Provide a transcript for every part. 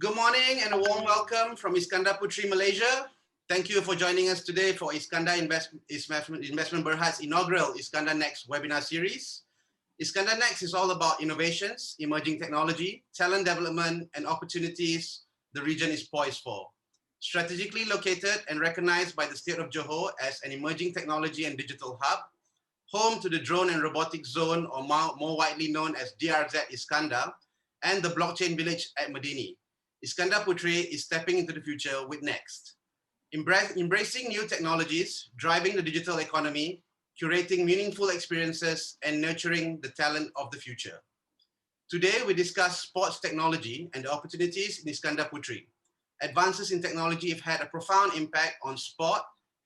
Good morning and a warm welcome from Iskandar Putri, Malaysia. Thank you for joining us today for Iskandar Investment Berhad's inaugural Iskandar Next webinar series. Iskandar Next is all about innovations, emerging technology, talent development, and opportunities the region is poised for. Strategically located and recognized by the state of Johor as an emerging technology and digital hub, home to the drone and robotics zone, or more widely known as DRZ Iskandar, and the blockchain village at Medini. Iskandar Putri is stepping into the future with Next. Embracing new technologies, driving the digital economy, curating meaningful experiences, and nurturing the talent of the future. Today, we discuss sports technology and the opportunities in Iskandar Putri. Advances in technology have had a profound impact on sport,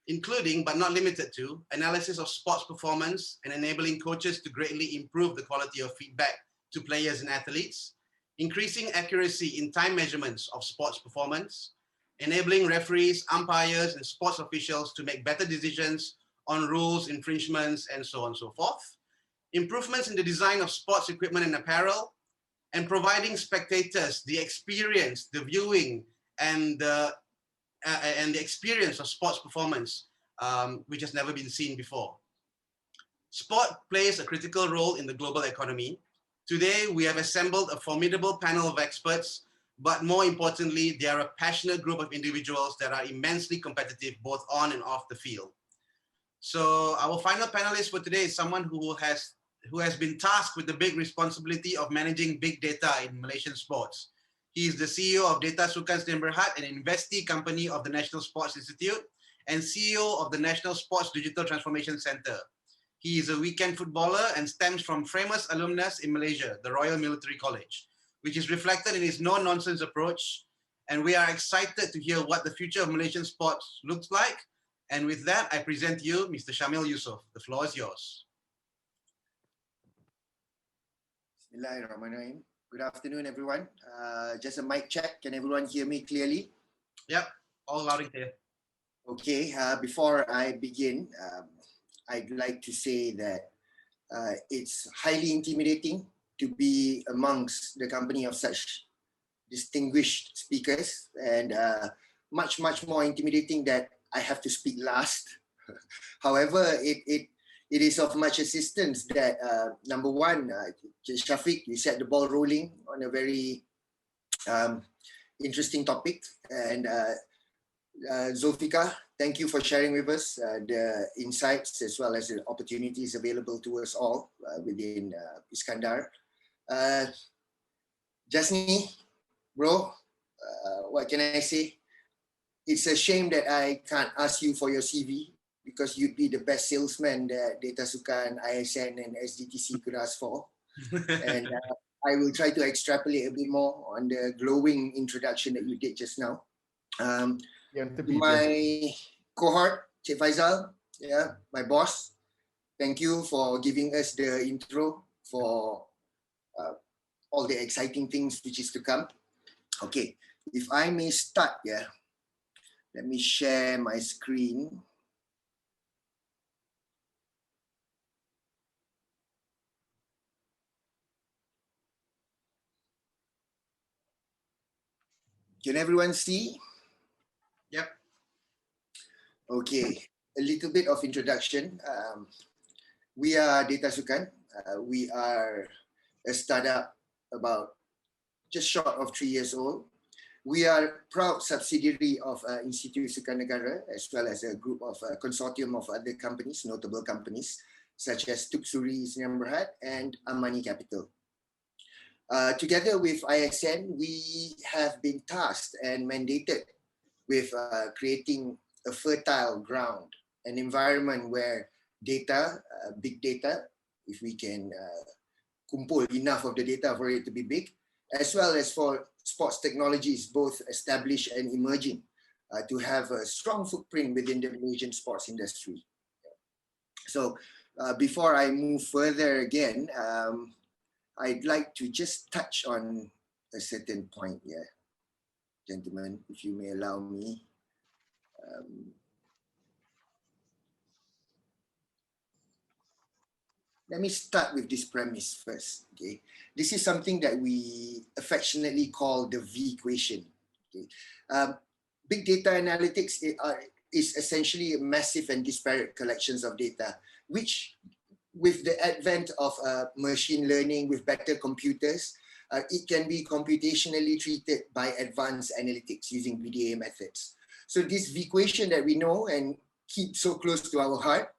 including but not limited to analysis of sports performance and enabling coaches to greatly improve the quality of feedback to players and athletes, increasing accuracy in time measurements of sports performance, enabling referees, umpires, and sports officials to make better decisions on rules, infringements, and so on and so forth, improvements in the design of sports equipment and apparel, and providing spectators the experience, the viewing, and the experience of sports performance, which has never been seen before. Sport plays a critical role in the global economy. Today, we have assembled a formidable panel of experts, but more importantly, they are a passionate group of individuals that are immensely competitive both on and off the field. So our final panelist for today is someone who has been tasked with the big responsibility of managing big data in Malaysian sports. He is the CEO of Data Sukan Berhad, an investee company of the National Sports Institute, and CEO of the National Sports Digital Transformation Center. He is a weekend footballer and stems from famous alumnus in Malaysia, the Royal Military College, which is reflected in his no-nonsense approach. And we are excited to hear what the future of Malaysian sports looks like. And with that, I present you Mr. Shamil Yusof. The floor is yours. Bismillahirrahmanirrahim. Good afternoon, everyone. Just a mic check. Can everyone hear me clearly? Yep, all loud and clear. Okay, before I begin, I'd like to say that it's highly intimidating to be amongst the company of such distinguished speakers, and much more intimidating that I have to speak last. However, it is of much assistance that number one, Shafiq, you set the ball rolling on a very interesting topic, and Zulfika, thank you for sharing with us the insights as well as the opportunities available to us all within Iskandar. Jasni, bro, what can I say? It's a shame that I can't ask you for your CV because you'd be the best salesman that Data Sukan, ISN, and SDTC could ask for. And I will try to extrapolate a bit more on the glowing introduction that you did just now. My cohort, Cik Faizal, my boss, thank you for giving us the intro for all the exciting things which is to come. Okay, if I may start, let me share my screen. Can everyone see? Yep. Okay, a little bit of introduction. We are Data Sukan. We are a startup about just short of 3 years old. We are a proud subsidiary of Institute Sukan Negara, as well as a group of consortium of other companies, notable companies, such as Tuksuri Sdn Bhd and Amani Capital. Together with ISN, we have been tasked and mandated with creating a fertile ground, an environment where data, big data, if we can kumpul enough of the data for it to be big, as well as for sports technologies, both established and emerging, to have a strong footprint within the Malaysian sports industry. So before I move further again, I'd like to just touch on a certain point here. Gentlemen, if you may allow me. let me start with this premise first. Okay, this is something that we affectionately call the V equation. Okay, big data analytics is essentially massive and disparate collections of data, which, with the advent of machine learning with better computers, it can be computationally treated by advanced analytics using VDA methods. So this V equation that we know and keep so close to our heart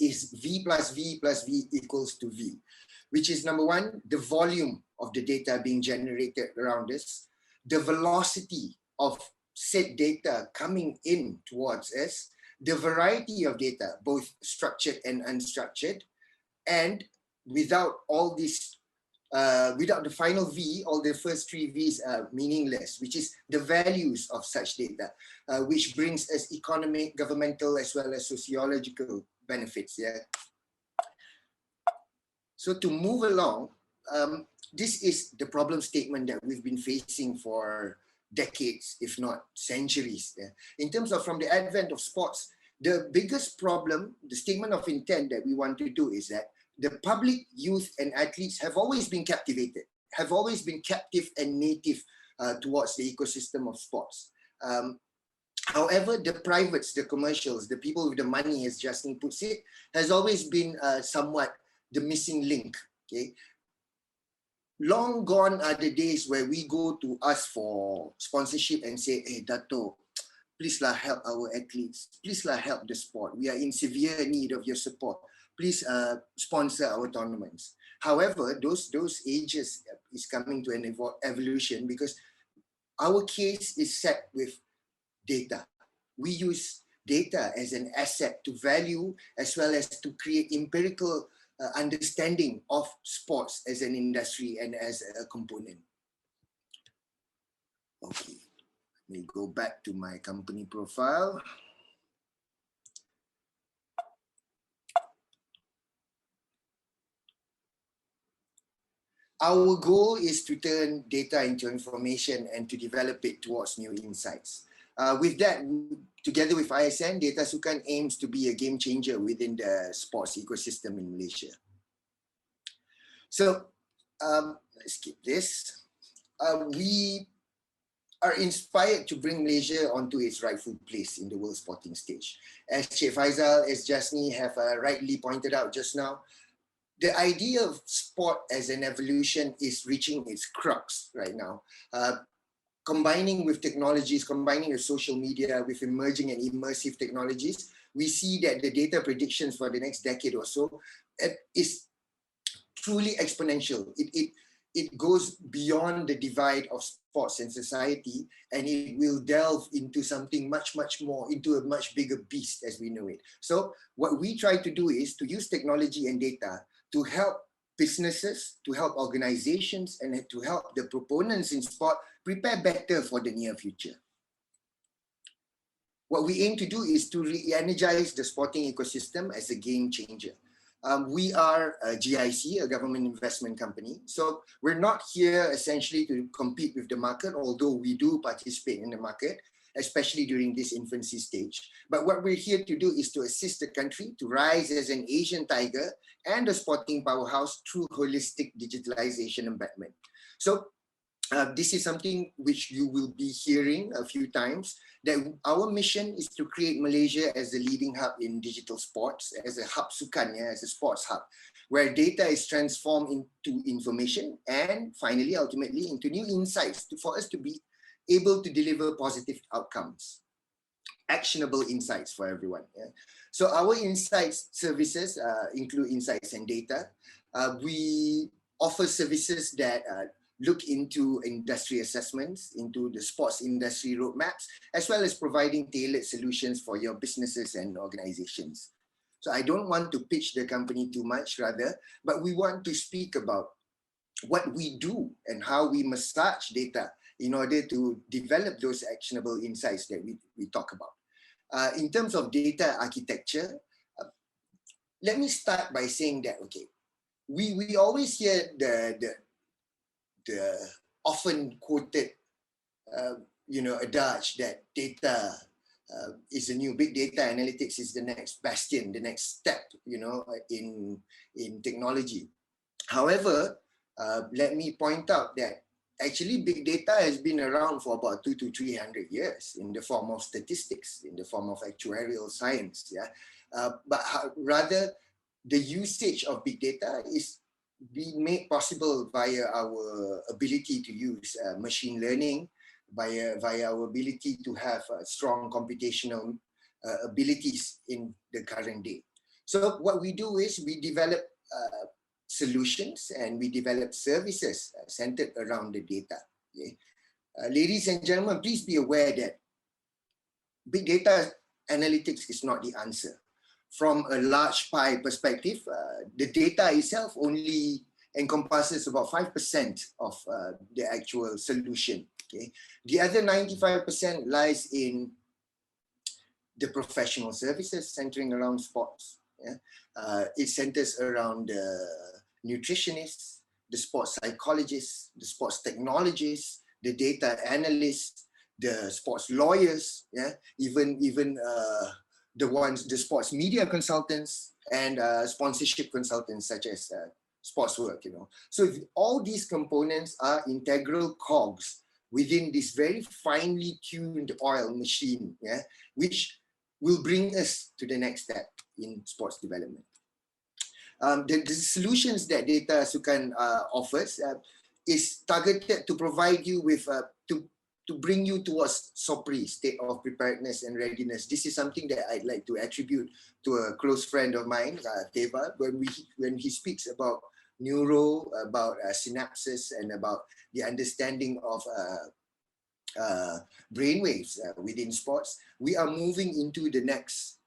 is V plus V plus V equals to V, which is number one, the volume of the data being generated around us, the velocity of said data coming in towards us, the variety of data, both structured and unstructured, and without all this, without the final V, all the first three Vs are meaningless, which is the values of such data, which brings us economic, governmental, as well as sociological benefits. Yeah. So to move along, this is the problem statement that we've been facing for decades, if not centuries. Yeah. In terms of from the advent of sports, the biggest problem, the statement of intent that we want to do is that the public, youth, and athletes have always been captivated, have always been captive and native towards the ecosystem of sports. However, the privates, the commercials, the people with the money, as Justin puts it, has always been somewhat the missing link. Okay, long gone are the days where we go to ask for sponsorship and say, "Hey, Dato, please lah help our athletes. Please lah help the sport. We are in severe need of your support. Please sponsor our tournaments." However, those ages is coming to an evolution because our case is set with data. We use data as an asset to value as well as to create empirical understanding of sports as an industry and as a component. Okay, let me go back to my company profile. Our goal is to turn data into information and to develop it towards new insights. With that, together with ISN, Data Sukan aims to be a game changer within the sports ecosystem in Malaysia. So, let's skip this. We are inspired to bring Malaysia onto its rightful place in the world sporting stage. As Sheikh Faisal, as Jasni have rightly pointed out just now, the idea of sport as an evolution is reaching its crux right now. Combining with technologies, combining with social media, with emerging and immersive technologies, we see that the data predictions for the next decade or so is truly exponential. It goes beyond the divide of sports and society, and it will delve into something much more, into a much bigger beast as we know it. So what we try to do is to use technology and data to help businesses, to help organizations, and to help the proponents in sport prepare better for the near future. What we aim to do is to re-energize the sporting ecosystem as a game changer. We are a GIC, a government investment company. So we're not here essentially to compete with the market, although we do participate in the market, especially during this infancy stage. But what we're here to do is to assist the country to rise as an Asian tiger and a sporting powerhouse through holistic digitalization embedment. So this is something which you will be hearing a few times, that our mission is to create Malaysia as the leading hub in digital sports, as a hub sukan, yeah, as a sports hub, where data is transformed into information and finally, ultimately, into new insights for us to be able to deliver positive outcomes, actionable insights for everyone. Yeah? So our insights services include insights and data. We offer services that look into industry assessments, into the sports industry roadmaps, as well as providing tailored solutions for your businesses and organizations. So I don't want to pitch the company too much, rather, but we want to speak about what we do and how we massage data in order to develop those actionable insights that we talk about. In terms of data architecture, let me start by saying that, okay, we always hear the often quoted, adage that data is the new big data analytics is the next bastion, the next step, in technology. However, let me point out that actually big data has been around for about 200 to 300 years in the form of statistics, in the form of actuarial science. But rather, the usage of big data is being made possible via our ability to use machine learning, via our ability to have strong computational abilities in the current day. So what we do is we develop solutions and we develop services centered around the data. Okay? Ladies and gentlemen, please be aware that big data analytics is not the answer. From a large pie perspective, the data itself only encompasses about 5% of the actual solution. Okay? The other 95% lies in the professional services centering around sports. It centers around the nutritionists, the sports psychologists, the sports technologists, the data analysts, the sports lawyers, even the sports media consultants and sponsorship consultants such as Sportswork. So all these components are integral cogs within this very finely tuned oil machine, which will bring us to the next step in sports development. The solutions that Data Sukan offers is targeted to provide you with, to bring you towards SOPRI, state of preparedness and readiness. This is something that I'd like to attribute to a close friend of mine, Teva, when he speaks about neuro, about synapses, and about the understanding of brainwaves within sports. We are moving into the next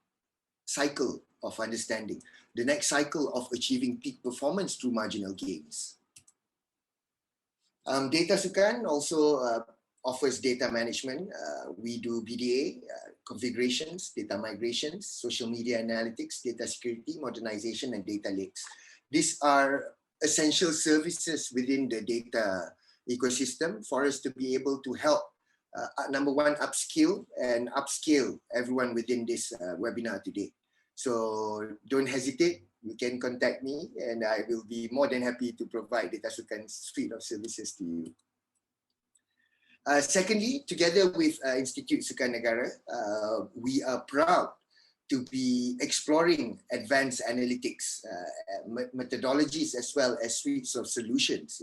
cycle of understanding, the next cycle of achieving peak performance through marginal gains. Data Sukan also offers data management. We do BDA, configurations, data migrations, social media analytics, data security, modernization, and data lakes. These are essential services within the data ecosystem for us to be able to help, number one, upskill and upscale everyone within this webinar today. So don't hesitate, you can contact me and I will be more than happy to provide Data Sukan's suite of services to you. Secondly, together with Institute Sukan Negara, we are proud to be exploring advanced analytics methodologies as well as suites of solutions.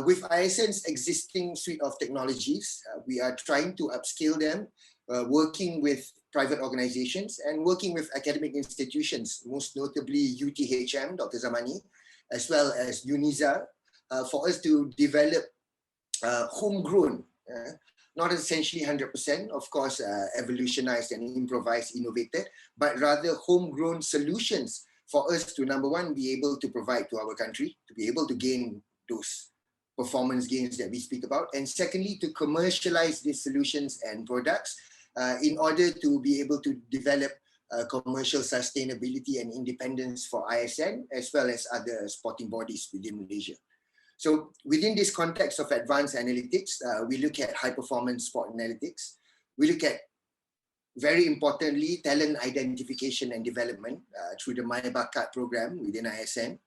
With ISN's existing suite of technologies, we are trying to upscale them, working with private organizations and working with academic institutions, most notably UTHM, Dr. Zamani, as well as UNIZA, for us to develop homegrown, not essentially 100%, of course, evolutionized and improvised, innovated, but rather homegrown solutions for us to, number one, be able to provide to our country, to be able to gain those performance gains that we speak about, and secondly, to commercialize these solutions and products in order to be able to develop commercial sustainability and independence for ISN, as well as other sporting bodies within Malaysia. So within this context of advanced analytics, we look at high-performance sport analytics. We look at, very importantly, talent identification and development through the My Bakat program within ISN.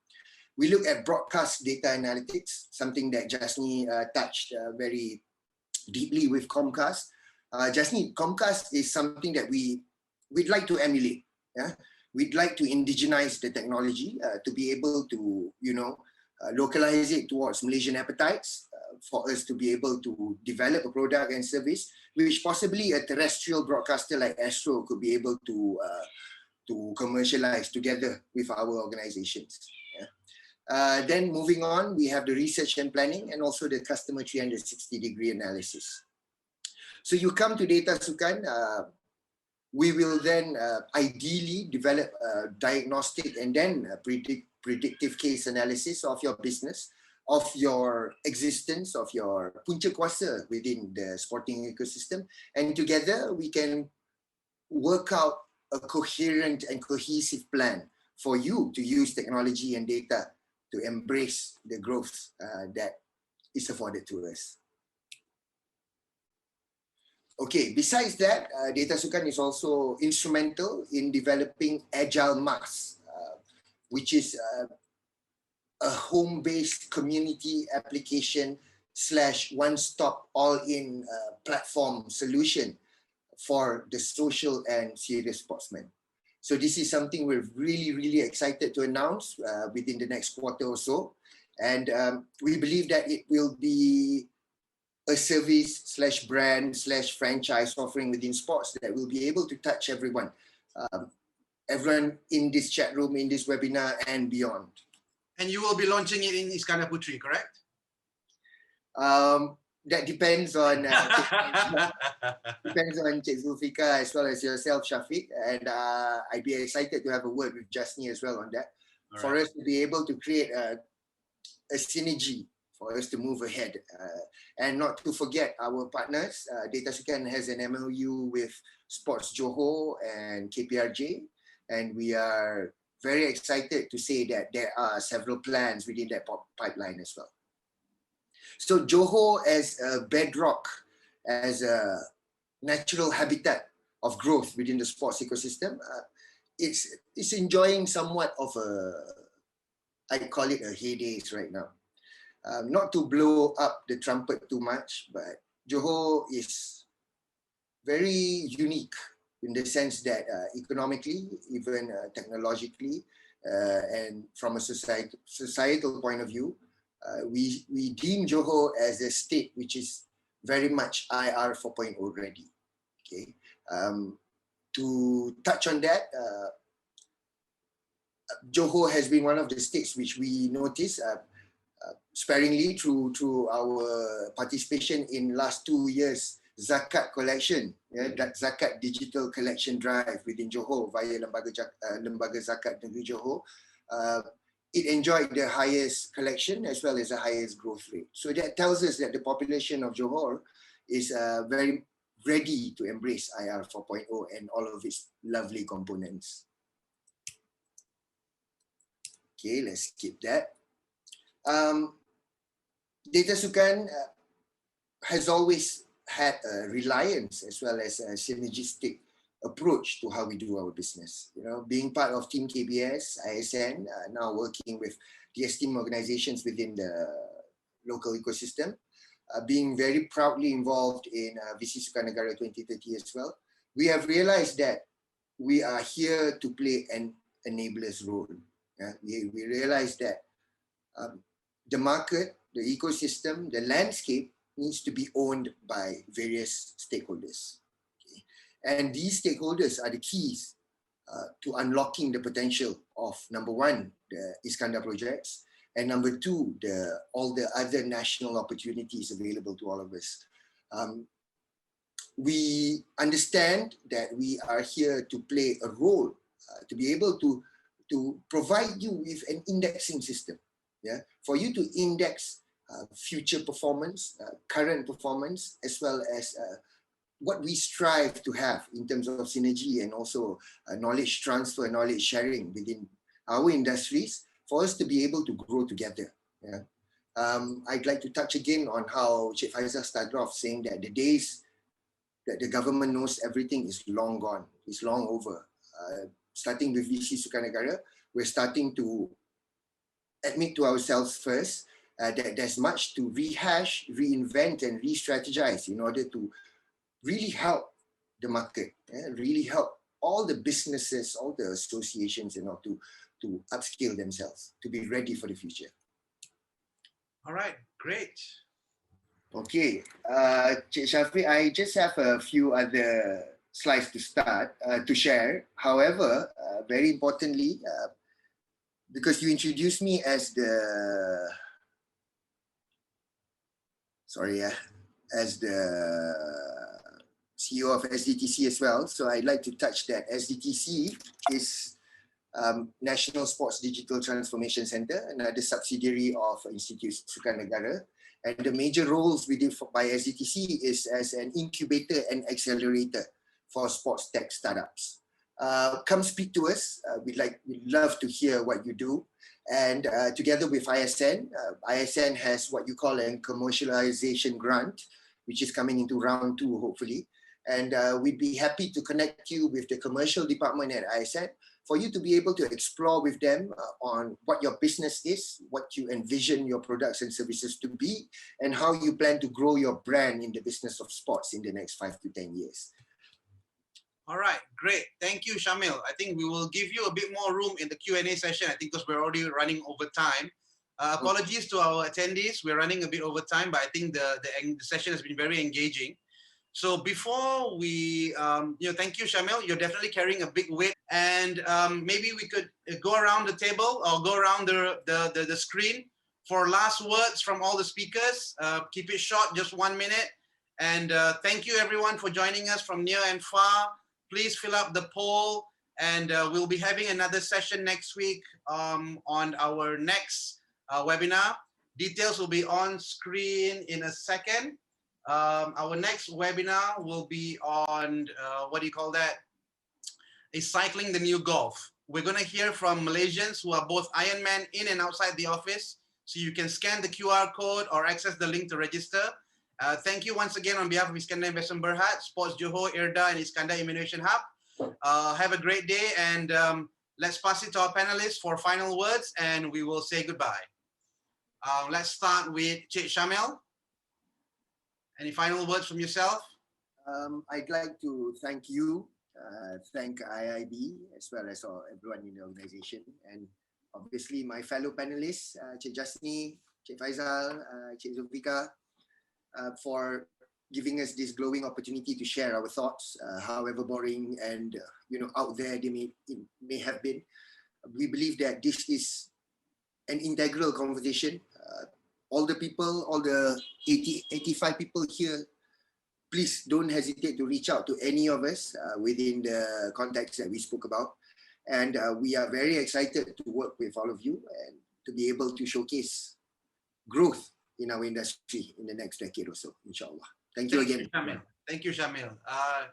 We look at broadcast data analytics, something that Jasni touched very deeply with Comcast. Jasni, Comcast is something that we'd like to emulate. We'd like to indigenize the technology to be able to, localize it towards Malaysian appetites, for us to be able to develop a product and service, which possibly a terrestrial broadcaster like Astro could be able to commercialize together with our organizations. Then moving on, we have the research and planning and also the customer 360-degree analysis. So you come to Data Sukan, we will then ideally develop a diagnostic and then a predictive case analysis of your business, of your existence, of your punca kuasa within the sporting ecosystem. And together we can work out a coherent and cohesive plan for you to use technology and data to embrace the growth that is afforded to us. Okay, besides that, Data Sukan is also instrumental in developing Agile Mass, which is a home-based community application / one-stop all-in platform solution for the social and serious sportsmen. So this is something we're really excited to announce within the next quarter or so. And we believe that it will be a service / brand / franchise offering within sports that will be able to touch everyone. Everyone in this chat room, in this webinar and beyond. And you will be launching it in Iskandar Putri, correct? That depends on depends on Cik Zulfika as well as yourself, Shafiq. And I'd be excited to have a word with Jasni as well on that. All for right. Us to be able to create a synergy for us to move ahead. And not to forget our partners. Data Sukan has an MOU with Sports Johor and KPRJ. And we are very excited to say that there are several plans within that pipeline as well. So Johor as a bedrock, as a natural habitat of growth within the sports ecosystem, it's enjoying somewhat of I call it a heydays right now. Not to blow up the trumpet too much, but Johor is very unique in the sense that economically, even technologically, and from a societal point of view, we deem Johor as a state which is very much IR 4.0 ready. Okay, to touch on that, Johor has been one of the states which we notice sparingly through our participation in last 2 years Zakat collection, that Zakat digital collection drive within Johor via Lembaga Zakat Negeri Johor. It enjoyed the highest collection as well as the highest growth rate. So that tells us that the population of Johor is very ready to embrace IR 4.0 and all of its lovely components. Okay, let's skip that. Data Sukan has always had a reliance as well as a synergistic approach to how we do our business. You know, being part of Team KBS, ISN, now working with the esteemed organizations within the local ecosystem, being very proudly involved in Visi Sukanegara 2030 as well. We have realized that we are here to play an enabler's role. We realize that the market, the ecosystem, the landscape needs to be owned by various stakeholders. Okay? And these stakeholders are the keys to unlocking the potential of, number one, the Iskandar projects, and number two, all the other national opportunities available to all of us. We understand that we are here to play a role, to be able to provide you with an indexing system, for you to index future performance, current performance, as well as what we strive to have in terms of synergy and also knowledge transfer, knowledge sharing within our industries for us to be able to grow together. I'd like to touch again on how Cik Faizal started off saying that the days that the government knows everything is long gone, is long over. Starting with Visi Sukanegara, we're starting to admit to ourselves first that there's much to rehash, reinvent, and re-strategize in order to really help the market, really help all the businesses, all the associations, to upskill themselves, to be ready for the future. All right, great. Okay, Shafi, I just have a few other slides to start, to share. However, very importantly, because you introduced me as the, as the CEO of SDTC as well. So I'd like to touch that. SDTC is National Sports Digital Transformation Center, another subsidiary of Institute Sukanegara. And the major roles we do by SDTC is as an incubator and accelerator for sports tech startups. Come speak to us. We'd love to hear what you do. And together with ISN, ISN has what you call a commercialization grant, which is coming into round 2, hopefully. And we'd be happy to connect you with the commercial department at ISAT for you to be able to explore with them on what your business is, what you envision your products and services to be, and how you plan to grow your brand in the business of sports in the next 5 to 10 years. All right, great. Thank you, Shamil. I think we will give you a bit more room in the Q&A session, I think, because we're already running over time. Apologies to our attendees. We're running a bit over time, but I think the session has been very engaging. So before we, thank you, Shamil. You're definitely carrying a big weight. And maybe we could go around the table or go around the screen for last words from all the speakers. Keep it short, just 1 minute. And thank you, everyone, for joining us from near and far. Please fill up the poll. And we'll be having another session next week on our next webinar. Details will be on screen in a second. Our next webinar will be on, is cycling the new golf. We're going to hear from Malaysians who are both Ironman in and outside the office. So you can scan the QR code or access the link to register. Thank you once again on behalf of Iskandar Investment Berhad, Sports Johor, IRDA, and Iskandar Innovation Hub. Have a great day, and let's pass it to our panelists for final words, and we will say goodbye. Let's start with Cik Shamil. Any final words from yourself? I'd like to thank you, thank IIB, as well as everyone in the organization, and obviously my fellow panelists, Cik Jasni, Cik Faizal, Cik Zulfika, for giving us this glowing opportunity to share our thoughts, however boring and out there they may have been. We believe that this is an integral conversation. All the people, all the 85 people here, please don't hesitate to reach out to any of us within the context that we spoke about. And we are very excited to work with all of you and to be able to showcase growth in our industry in the next decade or so, inshallah. Thank you again. Thank you, Shamil.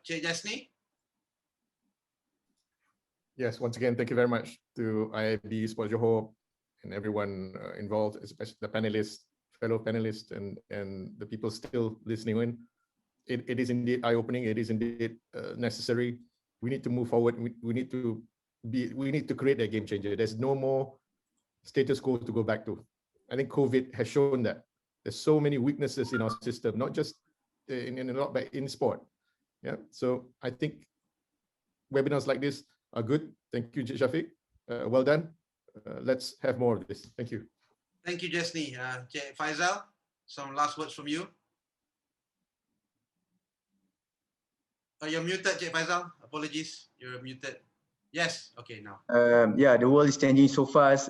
Cik Jasni? Yes, once again, thank you very much to IIB, Sports Johor, and everyone involved, especially the panelists, fellow panelists, and the people still listening in. It is indeed eye-opening. It is indeed necessary. We need to move forward. We need to create a game changer. There's no more status quo to go back to. I think COVID has shown that there's so many weaknesses in our system, not just in sport. Yeah. So I think webinars like this are good. Thank you, Shafiq. Well done. Let's have more of this. Thank you. Thank you, Jasni. Faizal, some last words from you. Oh, you're muted, Cik Faizal. Apologies, you're muted. Yes, okay, now. Yeah, the world is changing so fast.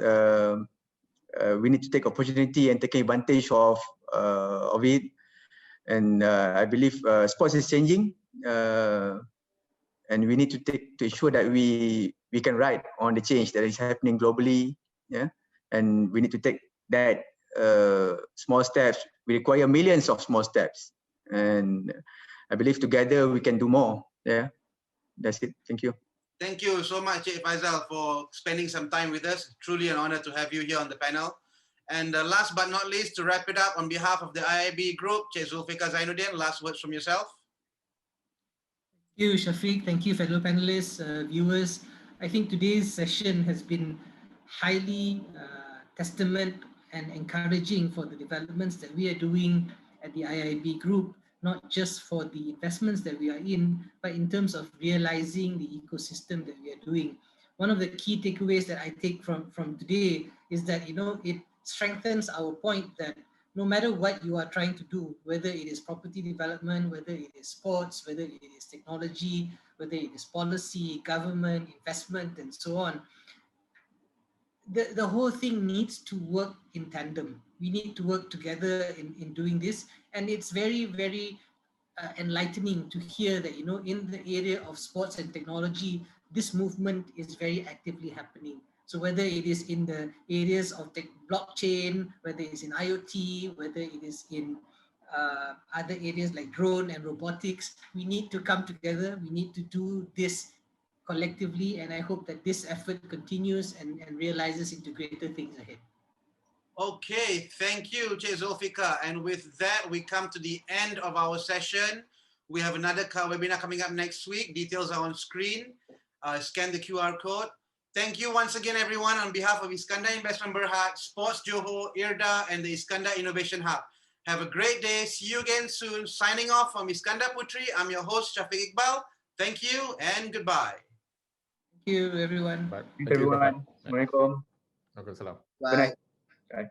We need to take opportunity and take advantage of it. And I believe sports is changing, and we need to ensure that we can ride on the change that is happening globally. Yeah, and we need to take that small steps. We require millions of small steps, and I believe together we can do more. Yeah, that's it. Thank you. Thank you so much, Cik Faizal, for spending some time with us. Truly an honor to have you here on the panel. And last but not least, to wrap it up, on behalf of the IIB group, Cik Zulfika Zainuddin, last words from yourself. Thank you, Shafiq. Thank you, fellow panelists, viewers. I think today's session has been highly testament and encouraging for the developments that we are doing at the IIB group, not just for the investments that we are in, but in terms of realizing the ecosystem that we are doing. One of the key takeaways that I take from today is that, it strengthens our point that no matter what you are trying to do, whether it is property development, whether it is sports, whether it is technology, whether it is policy, government, investment, and so on, the whole thing needs to work in tandem. We need to work together in doing this. And it's very, very enlightening to hear that, in the area of sports and technology, this movement is very actively happening. So whether it is in the areas of blockchain, whether it's in IoT, whether it is in other areas like drone and robotics, we need to come together. We need to do this collectively, and I hope that this effort continues and realizes into greater things ahead. Okay, thank you, Cik Zulfika. And with that, we come to the end of our session. We have another webinar coming up next week. Details are on screen. Scan the QR code. Thank you once again, everyone, on behalf of Iskandar Investment Berhad, Sports Johor, IRDA, and the Iskandar Innovation Hub. Have a great day. See you again soon. Signing off from Iskandar Putri. I'm your host, Shafiq Iqbal. Thank you and goodbye. Thank you, everyone. Bye. Thank you, everyone. Assalamualaikum. Waalaikumsalam. Bye. Good night. Bye.